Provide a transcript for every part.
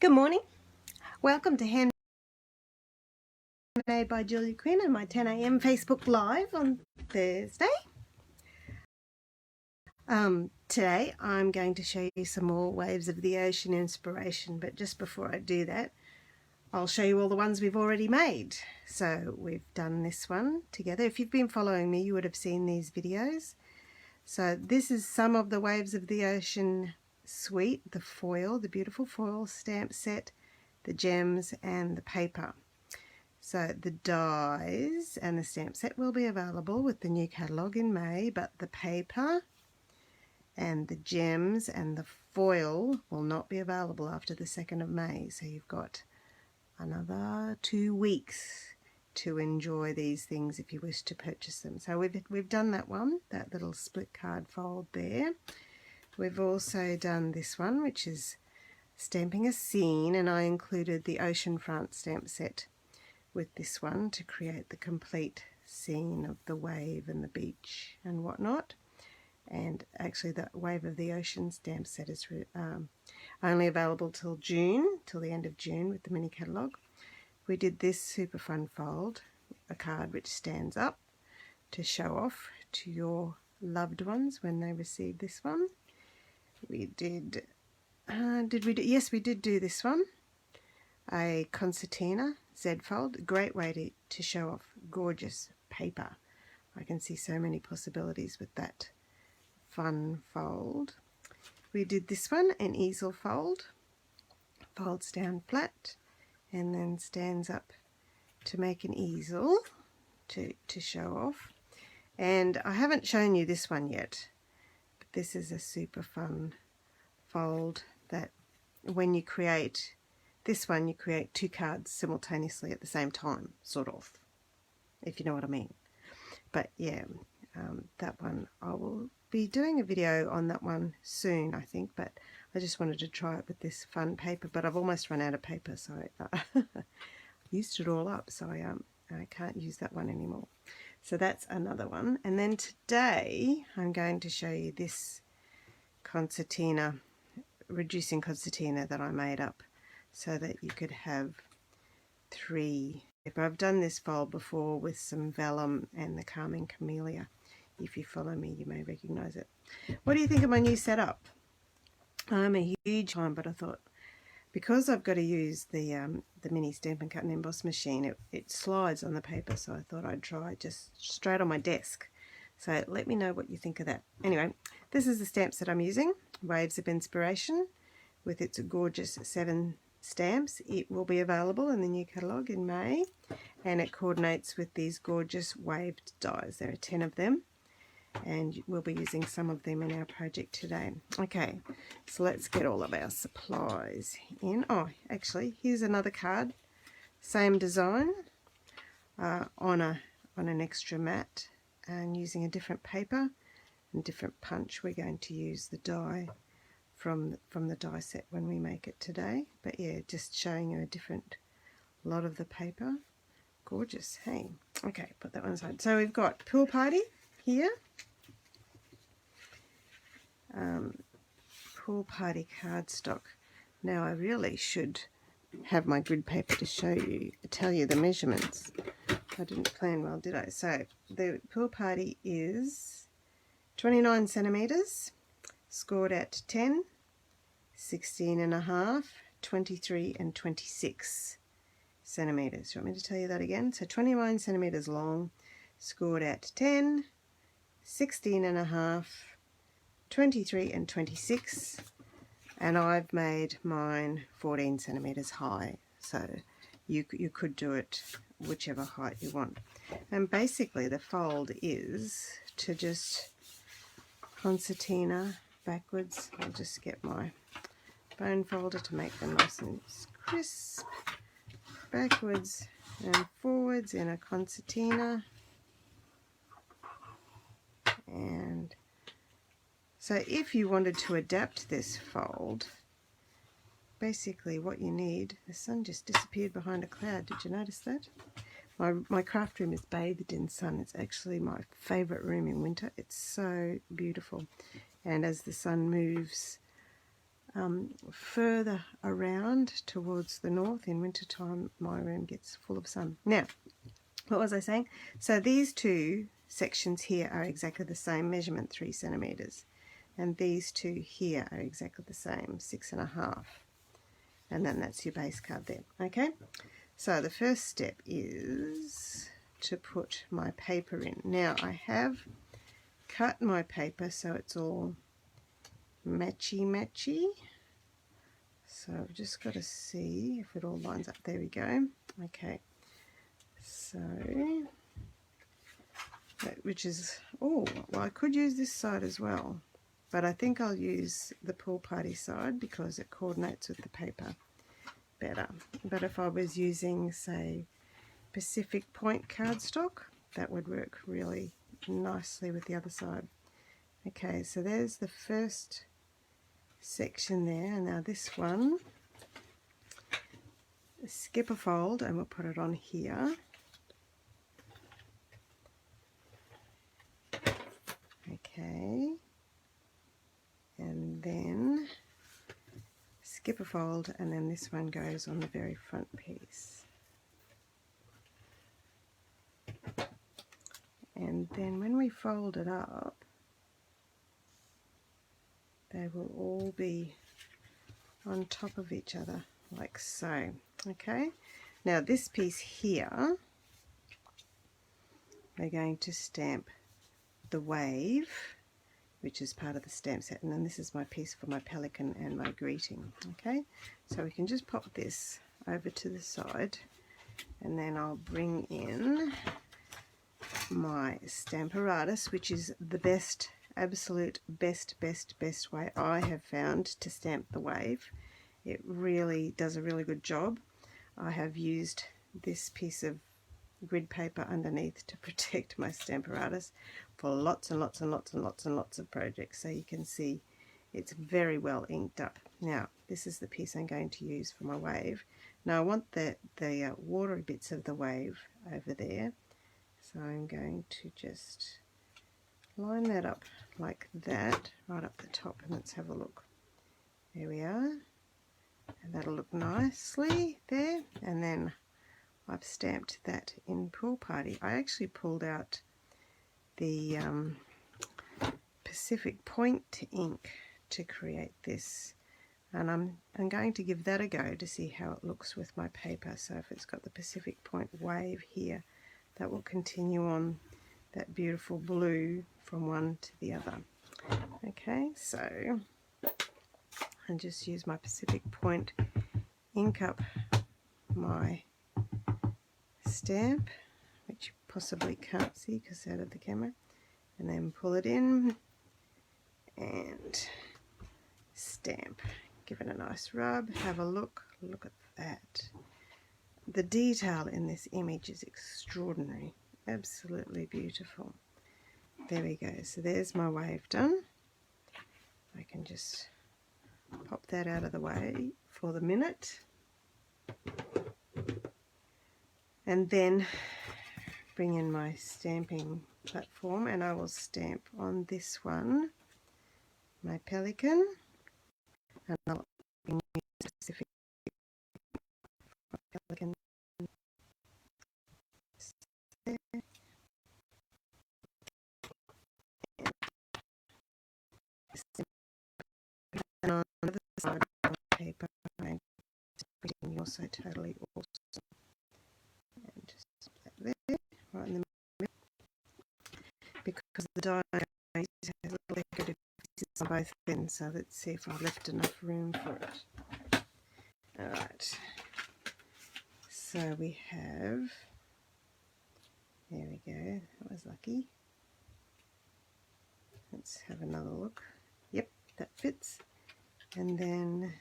Good morning. Welcome to Handmade by Julia Quinn and my 10 a.m. Facebook Live on Thursday. Today I'm going to show you some more Waves of the Ocean inspiration, but just before I do that, I'll show you all the ones we've already made. So we've done this one together. If you've been following me, you would have seen these videos. So this is some of the Waves of the Ocean suite, the foil, the beautiful foil stamp set, the gems and the paper. So the dies and the stamp set will be available with the new catalogue in May, but the paper and the gems and the foil will not be available after the 2nd of May. So you've got another 2 weeks to enjoy these things if you wish to purchase them. So we've done that one, that little split card fold there. We've also done this one, which is stamping a scene, and I included the oceanfront stamp set with this one to create the complete scene of the wave and the beach and whatnot. And actually the Wave of the Ocean stamp set is only available till June, till the end of June with the mini catalogue. We did this super fun fold, a card which stands up to show off to your loved ones when they receive this one. We did, yes, we did do this one, a concertina Z fold, great way to show off gorgeous paper. I can see so many possibilities with that fun fold. We did this one, an easel fold, folds down flat and then stands up to make an easel to show off. And I haven't shown you this one yet, but this is a super fun fold that when you create this one, you create 2 cards simultaneously at the same time, sort of, if you know what I mean. But yeah, that one, I will be doing a video on that one soon, I think, but I just wanted to try it with this fun paper, but I've almost run out of paper, so I used it all up, so I can't use that one anymore. So that's another one. And then today I'm going to show you this concertina, reducing concertina that I made up so that you could have 3. I've done this fold before with some vellum and the Calming Camellia. If you follow me, you may recognize it. What do you think of my new setup? I'm a huge fan, but I thought because I've got to use the mini Stamp and Cut and Emboss machine, it slides on the paper, so I thought I'd try just straight on my desk. So let me know what you think of that. Anyway, this is the stamp set I'm using, Waves of Inspiration, with its gorgeous 7 stamps. It will be available in the new catalogue in May, and it coordinates with these gorgeous waved dies. There are 10 of them, and we'll be using some of them in our project today. Okay, so let's get all of our supplies in. Oh, actually, here's another card, same design, on an extra mat, and using a different paper and different punch. We're going to use the die from the die set when we make it today. But yeah, just showing you a different lot of the paper. Gorgeous, hey? Okay, put that one aside. So we've got Pool Party here. Pool Party cardstock. Now I really should have my grid paper to tell you the measurements. I didn't plan well, did I? So the Pool Party is 29 centimeters, scored at 10, 16 and a half, 23 and 26 centimeters. Do you want me to tell you that again? So 29 centimeters long, scored at 10, 16 and a half, 23 and 26, and I've made mine 14 centimeters high, so you could do it whichever height you want. And basically the fold is to just concertina backwards. I'll just get my bone folder to make them nice and crisp, backwards and forwards in a concertina. And so if you wanted to adapt this fold, basically what you need, the sun just disappeared behind a cloud, did you notice that? My craft room is bathed in sun. It's actually my favourite room in winter. It's so beautiful. And as the sun moves further around towards the north. In wintertime my room gets full of sun. Now, what was I saying? So these two sections here are exactly the same measurement, 3 centimeters, and these two here are exactly the same, 6.5, and then that's your base card there. Okay, so the first step is to put my paper in. Now I have cut my paper so it's all matchy, so I've just got to see if it all lines up. There we go. Okay, so which is, oh, well, I could use this side as well, but I think I'll use the pool party side because it coordinates with the paper better. But if I was using, say, Pacific Point cardstock, that would work really nicely with the other side. Okay, so there's the first section there, and now this one, skip a fold and we'll put it on here. Okay, and then skip a fold, and then this one goes on the very front piece. And then when we fold it up, they will all be on top of each other like so. Okay, now this piece here, we're going to stamp the wave, which is part of the stamp set, and then this is my piece for my pelican and my greeting. Okay, so we can just pop this over to the side, and then I'll bring in my Stamparatus, which is the best, absolute best way I have found to stamp the wave. It really does a really good job. I have used this piece of grid paper underneath to protect my Stamparatus for lots and lots and lots and lots and lots of projects, so you can see it's very well inked up. Now this is the piece I'm going to use for my wave. Now I want the watery bits of the wave over there, so I'm going to just line that up like that right up the top, and let's have a look. There we are, and that'll look nicely there. And then I've stamped that in Pool Party. I actually pulled out the Pacific Point ink to create this, and I'm going to give that a go to see how it looks with my paper. So if it's got the Pacific Point wave here, that will continue on that beautiful blue from one to the other. Okay, so I just use my Pacific Point, ink up my stamp, which you possibly can't see because it's out of the camera, and then pull it in and stamp. Give it a nice rub, have a look at that. The detail in this image is extraordinary, absolutely beautiful. There we go, so there's my wave done. I can just pop that out of the way for the minute, and then bring in my stamping platform, and I will stamp on this one my pelican, and I'll bring in specific pelican. And on the other side of the paper, I'm putting also totally awesome. And just put that there, right in the middle, because the die has little decorative pieces on both ends. So let's see if I've left enough room for it. Alright, so we have, there we go, that was lucky. Let's have another look. Yep, that fits. And then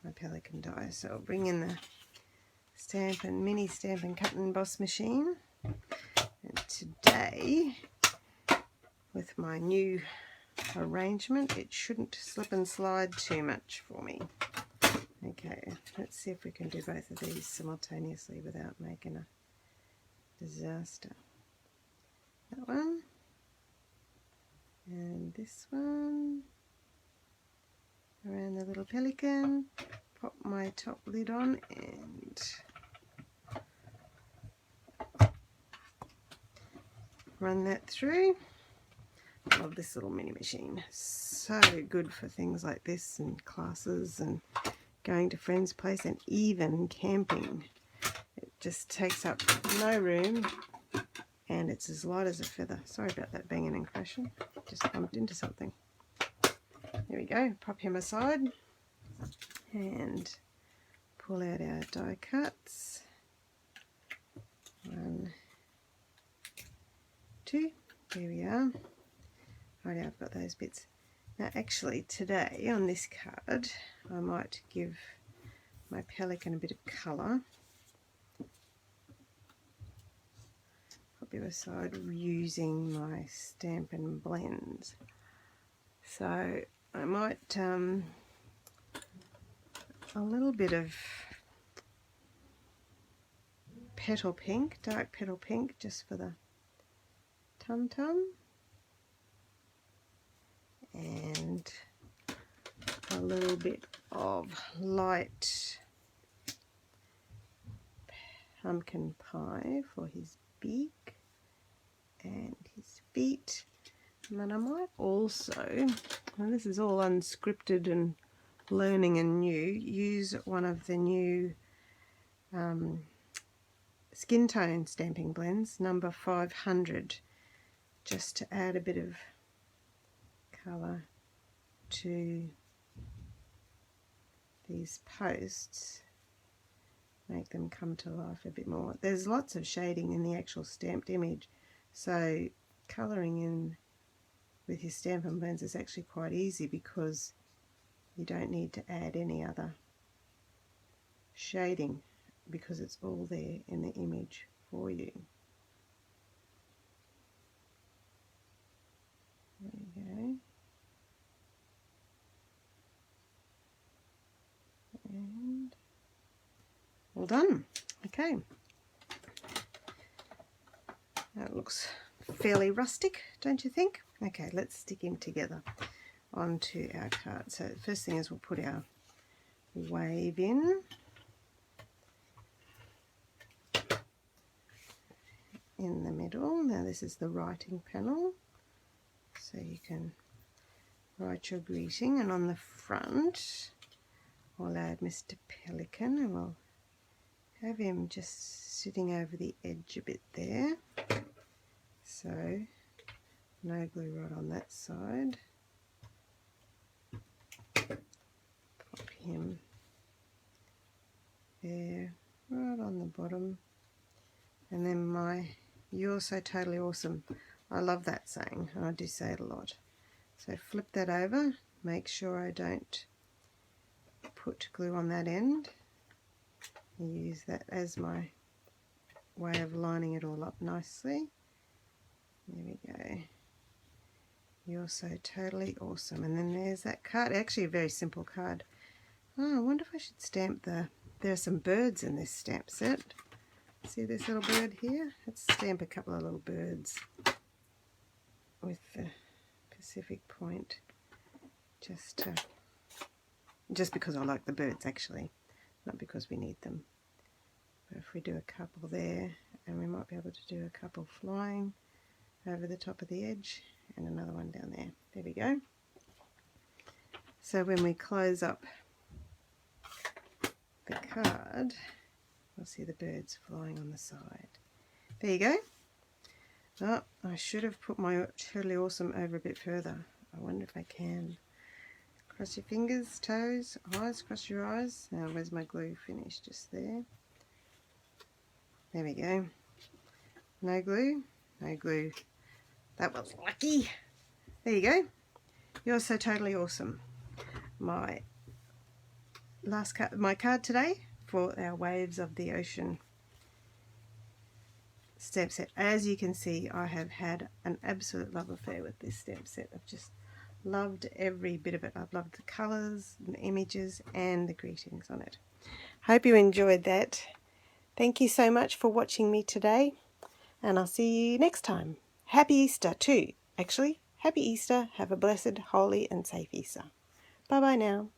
my pelican die. So I'll bring in the mini stamp and cut and emboss machine. And today, with my new arrangement, it shouldn't slip and slide too much for me. Okay, let's see if we can do both of these simultaneously without making a disaster. That one, and this one. around the little pelican, pop my top lid on and run that through. I love this little mini machine. So good for things like this and classes and going to friends' place and even camping. It just takes up no room and it's as light as a feather. Sorry about that banging and crashing. Just bumped into something. There we go. Pop him aside and pull out our die cuts. 1, 2. There we are. Alright, I've got those bits. Now actually today on this card I might give my pelican a bit of colour. Pop you aside using my Stampin' Blends. So I might a little bit of petal pink, dark petal pink, just for the tum-tum. And a little bit of light pumpkin pie for his beak and his feet. And then I might also, and this is all unscripted and learning and new, use one of the new skin tone stamping blends, number 500, just to add a bit of colour to these posts, make them come to life a bit more. There's lots of shading in the actual stamped image, so colouring in with your Stampin' Blends is actually quite easy because you don't need to add any other shading because it's all there in the image for you. There you go. And all done. Okay. That looks fairly rustic, don't you think? Okay, let's stick him together onto our card. So the first thing is we'll put our wave in. In the middle. Now this is the writing panel, so you can write your greeting, and on the front I'll add Mr. Pelican and we'll have him just sitting over the edge a bit there. So no glue right on that side. Pop him there, right on the bottom. And then my "You're so totally awesome." I love that saying, and I do say it a lot. So flip that over, make sure I don't put glue on that end. Use that as my way of lining it all up nicely. There we go. "You're so totally awesome." And then there's that card, actually a very simple card. Oh, I wonder if I should stamp there are some birds in this stamp set. See this little bird here? Let's stamp a couple of little birds with the Pacific Point, just because I like the birds actually, not because we need them. But if we do a couple there, and we might be able to do a couple flying over the top of the edge, and another one down there. There we go. So when we close up the card, we'll see the birds flying on the side. There you go. Oh, I should have put my totally awesome over a bit further. I wonder if I can. Cross your fingers, toes, eyes, cross your eyes. Now where's my glue finish? Just there. There we go. No glue, no glue. That was lucky. There you go. You're so totally awesome. My last card, my card today for our Waves of the Ocean stamp set. As you can see, I have had an absolute love affair with this stamp set. I've just loved every bit of it. I've loved the colours, the images and the greetings on it. Hope you enjoyed that. Thank you so much for watching me today, and I'll see you next time. Happy Easter too. Actually, happy Easter. Have a blessed, holy and safe Easter. Bye bye now.